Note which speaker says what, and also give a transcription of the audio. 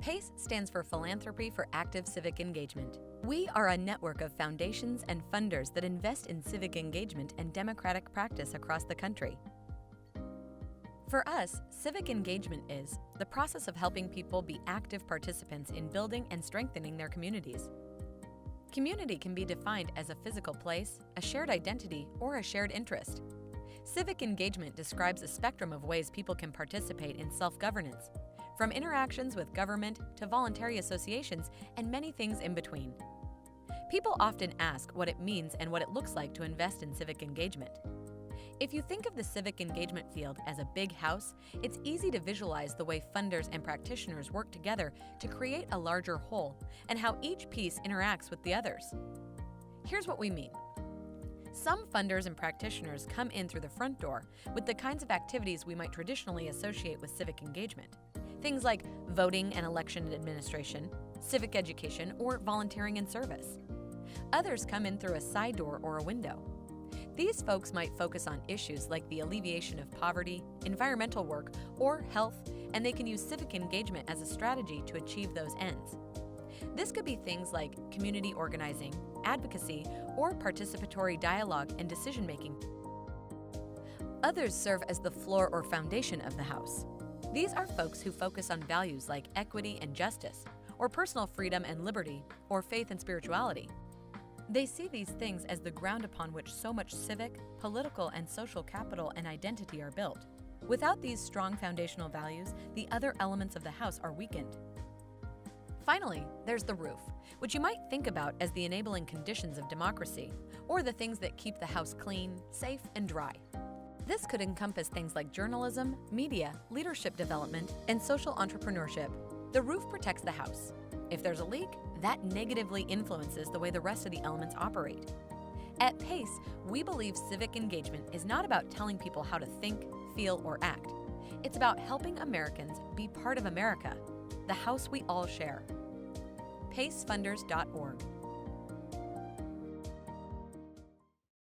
Speaker 1: PACE stands for Philanthropy for Active Civic Engagement. We are a network of foundations and funders that invest in civic engagement and democratic practice across the country. For us, civic engagement is the process of helping people be active participants in building and strengthening their communities. Community can be defined as a physical place, a shared identity, or a shared interest. Civic engagement describes a spectrum of ways people can participate in self-governance, from interactions with government to voluntary associations and many things in between. People often ask what it means and what it looks like to invest in civic engagement. If you think of the civic engagement field as a big house, it's easy to visualize the way funders and practitioners work together to create a larger whole and how each piece interacts with the others. Here's what we mean. Some funders and practitioners come in through the front door with the kinds of activities we might traditionally associate with civic engagement. Things like voting and election administration, civic education, or volunteering in service. Others come in through a side door or a window. These folks might focus on issues like the alleviation of poverty, environmental work, or health, and they can use civic engagement as a strategy to achieve those ends. This could be things like community organizing, advocacy, or participatory dialogue and decision-making. Others serve as the floor or foundation of the house. These are folks who focus on values like equity and justice, or personal freedom and liberty, or faith and spirituality. They see these things as the ground upon which so much civic, political, and social capital and identity are built. Without these strong foundational values, the other elements of the house are weakened. Finally, there's the roof, which you might think about as the enabling conditions of democracy, or the things that keep the house clean, safe, and dry. This could encompass things like journalism, media, leadership development, and social entrepreneurship. The roof protects the house. If there's a leak, that negatively influences the way the rest of the elements operate. At PACE, we believe civic engagement is not about telling people how to think, feel, or act. It's about helping Americans be part of America, the house we all share. pacefunders.org